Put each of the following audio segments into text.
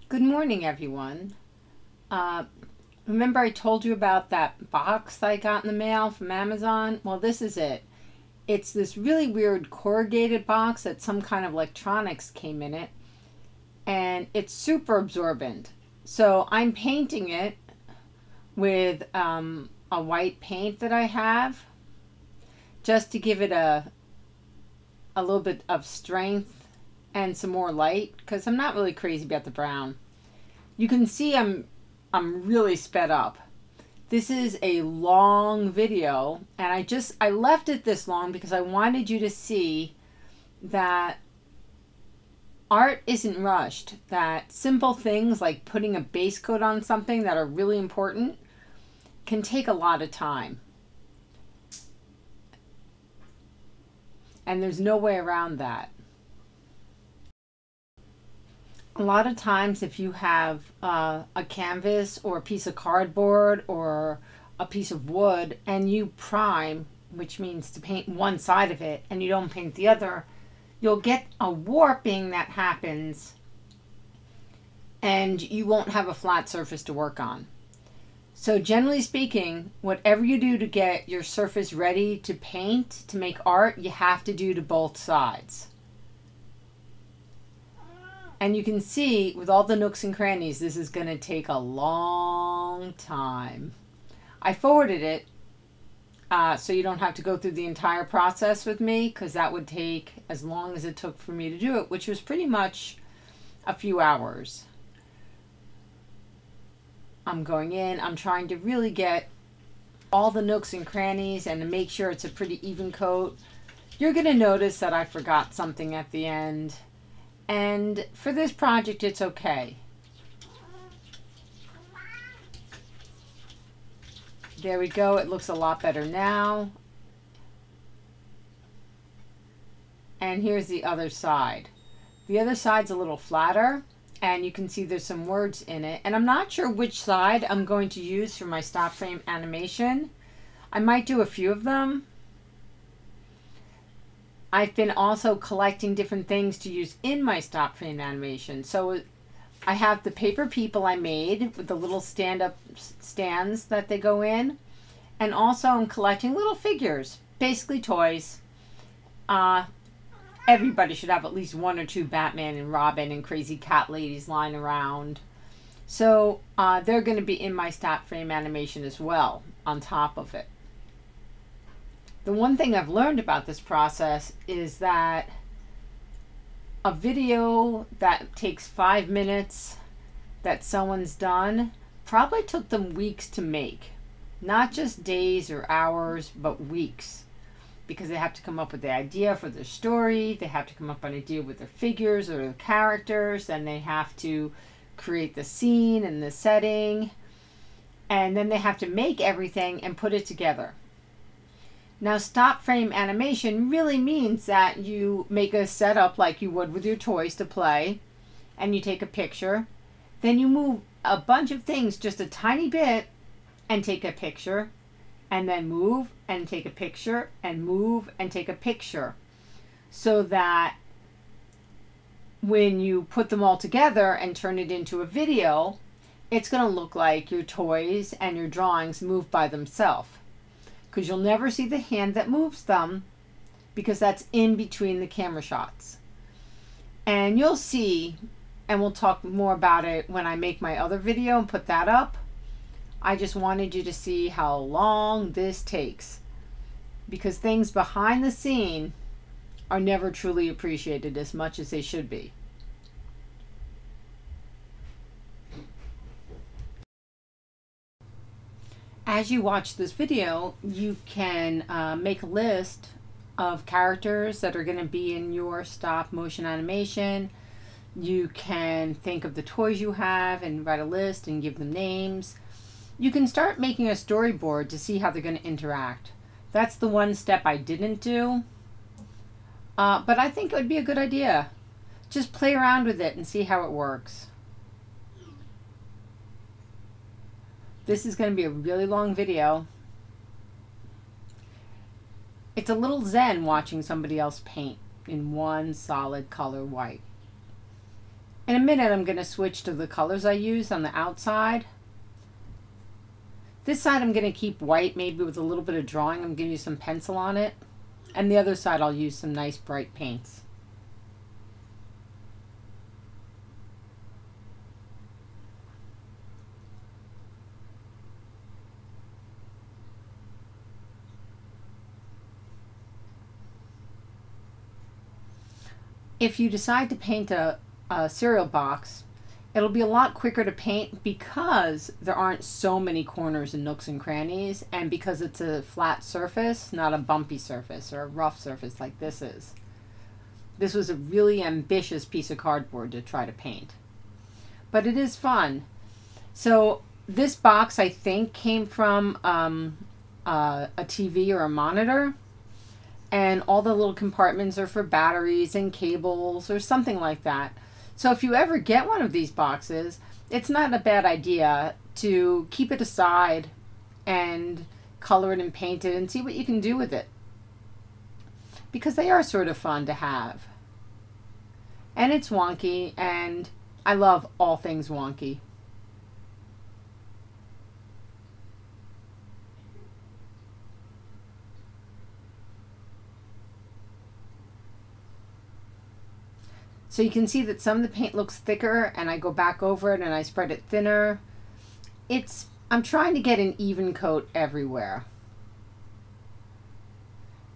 Good morning, everyone. Remember I told you about that box I got in the mail from Amazon? Well, this is it. It's this really weird corrugated box that some kind of electronics came in it, and it's super absorbent. So I'm painting it with a white paint that I have, just to give it a little bit of strength and some more light, because I'm not really crazy about the brown. You can see I'm really sped up. This is a long video, and I left it this long because I wanted you to see that art isn't rushed, that simple things like putting a base coat on something that are really important can take a lot of time. And there's no way around that. A lot of times if you have a canvas or a piece of cardboard or a piece of wood and you prime, which means to paint one side of it, and you don't paint the other, you'll get a warping that happens and you won't have a flat surface to work on. So generally speaking, whatever you do to get your surface ready to paint, to make art, you have to do to both sides. And you can see with all the nooks and crannies, this is going to take a long time. I forwarded it so you don't have to go through the entire process with me, because that would take as long as it took for me to do it, which was pretty much a few hours. I'm going in, I'm trying to really get all the nooks and crannies and to make sure it's a pretty even coat. You're going to notice that I forgot something at the end. And for this project, it's okay. There we go. It looks a lot better now. And here's the other side. The other side's a little flatter, and you can see there's some words in it. And I'm not sure which side I'm going to use for my stop frame animation. I might do a few of them. I've been also collecting different things to use in my stop frame animation. So I have the paper people I made with the little stand-up stands that they go in. And also I'm collecting little figures, basically toys. Everybody should have at least one or two Batman and Robin and crazy cat ladies lying around. So they're going to be in my stop frame animation as well, on top of it. The one thing I've learned about this process is that a video that takes 5 minutes that someone's done probably took them weeks to make. Not just days or hours, but weeks. Because they have to come up with the idea for their story, they have to come up with an idea with their figures or their characters, then they have to create the scene and the setting, and then they have to make everything and put it together. Now, stop frame animation really means that you make a setup like you would with your toys to play, and you take a picture. Then you move a bunch of things just a tiny bit and take a picture, and then move and take a picture, and move and take a picture. So that when you put them all together and turn it into a video, it's going to look like your toys and your drawings move by themselves. Because you'll never see the hand that moves them, because that's in between the camera shots. And you'll see, and we'll talk more about it when I make my other video and put that up. I just wanted you to see how long this takes, because things behind the scene are never truly appreciated as much as they should be. As you watch this video, you can make a list of characters that are going to be in your stop motion animation. You can think of the toys you have and write a list and give them names. You can start making a storyboard to see how they're going to interact. That's the one step I didn't do, but I think it would be a good idea. Just play around with it and see how it works. This is going to be a really long video. It's a little zen watching somebody else paint in one solid color white. In a minute, I'm going to switch to the colors I use on the outside. This side I'm going to keep white, maybe with a little bit of drawing. I'm going to use some pencil on it. And the other side I'll use some nice bright paints. If you decide to paint a cereal box, it'll be a lot quicker to paint because there aren't so many corners and nooks and crannies, and because it's a flat surface, not a bumpy surface or a rough surface like this is. This was a really ambitious piece of cardboard to try to paint, but it is fun. So this box, I think, came from a TV or a monitor, and all the little compartments are for batteries and cables or something like that. So if you ever get one of these boxes, it's not a bad idea to keep it aside and color it and paint it and see what you can do with it, because they are sort of fun to have. And it's wonky, and I love all things wonky. So you can see that some of the paint looks thicker, and I go back over it and I spread it thinner. I'm trying to get an even coat everywhere.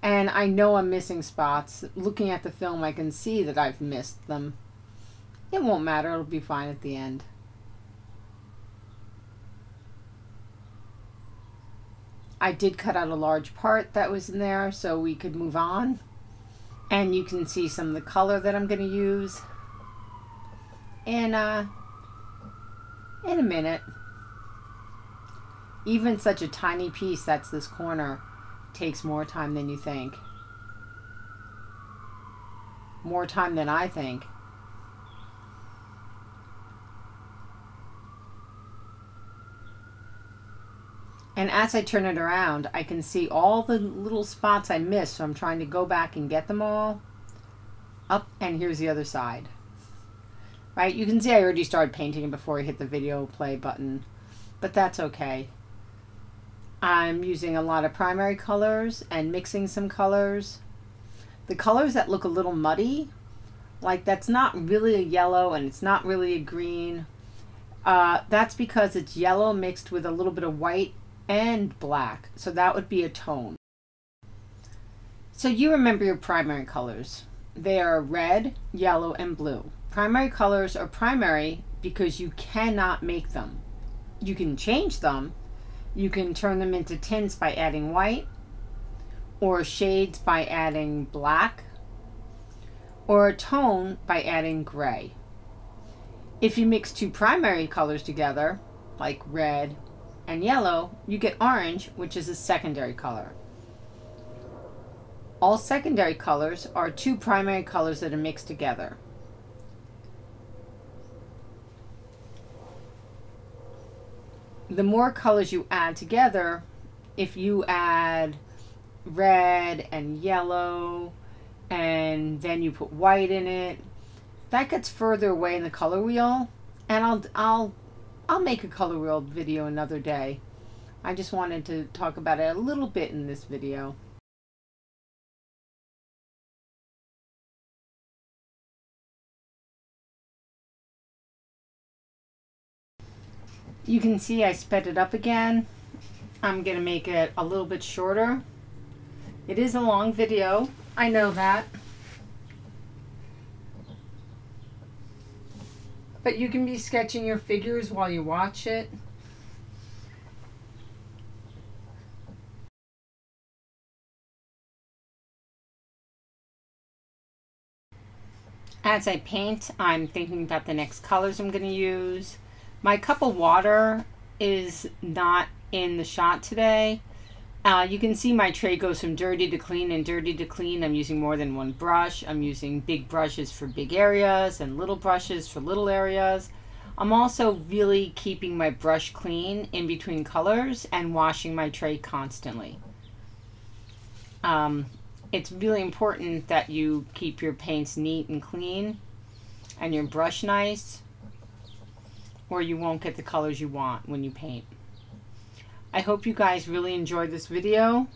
And I know I'm missing spots. Looking at the film, I can see that I've missed them. It won't matter, it'll be fine at the end. I did cut out a large part that was in there so we could move on. And you can see some of the color that I'm going to use in a minute. Even such a tiny piece that's this corner takes more time than you think. More time than I think. And as I turn it around, I can see all the little spots I missed, so I'm trying to go back and get them all. Up, and here's the other side. Right, you can see I already started painting before I hit the video play button, but that's okay. I'm using a lot of primary colors and mixing some colors. The colors that look a little muddy, like that's not really a yellow and it's not really a green, that's because it's yellow mixed with a little bit of white and black, so that would be a tone. So you remember your primary colors. They are red, yellow, and blue. Primary colors are primary because you cannot make them. You can change them. You can turn them into tints by adding white, or shades by adding black, or a tone by adding gray. If you mix two primary colors together, like red and yellow, you get orange, which is a secondary color. All secondary colors are two primary colors that are mixed together. The more colors you add together, if you add red and yellow and then you put white in it, that gets further away in the color wheel, and I'll make a color wheel video another day. I just wanted to talk about it a little bit in this video. You can see I sped it up again. I'm going to make it a little bit shorter. It is a long video, I know that. But you can be sketching your figures while you watch it. As I paint, I'm thinking about the next colors I'm going to use. My cup of water is not in the shot today. You can see my tray goes from dirty to clean and dirty to clean. I'm using more than one brush. I'm using big brushes for big areas and little brushes for little areas. I'm also really keeping my brush clean in between colors and washing my tray constantly. It's really important that you keep your paints neat and clean. and your brush nice, or you won't get the colors you want when you paint. I hope you guys really enjoyed this video.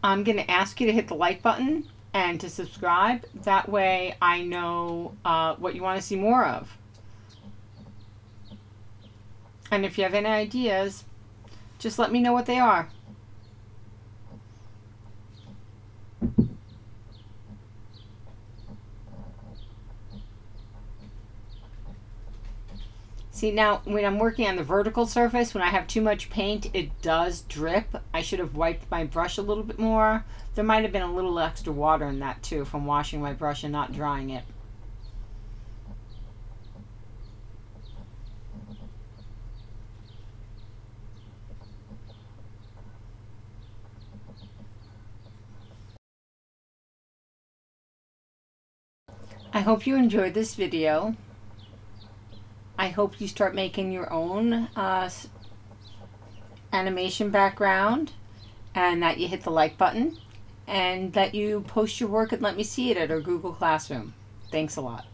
I'm going to ask you to hit the like button and to subscribe. That way I know what you want to see more of. And if you have any ideas, just let me know what they are. See, now when I'm working on the vertical surface, when I have too much paint, it does drip. I should have wiped my brush a little bit more. There might have been a little extra water in that too from washing my brush and not drying it. I hope you enjoyed this video. I hope you start making your own animation background, and that you hit the like button, and that you post your work and let me see it at our Google Classroom. Thanks a lot.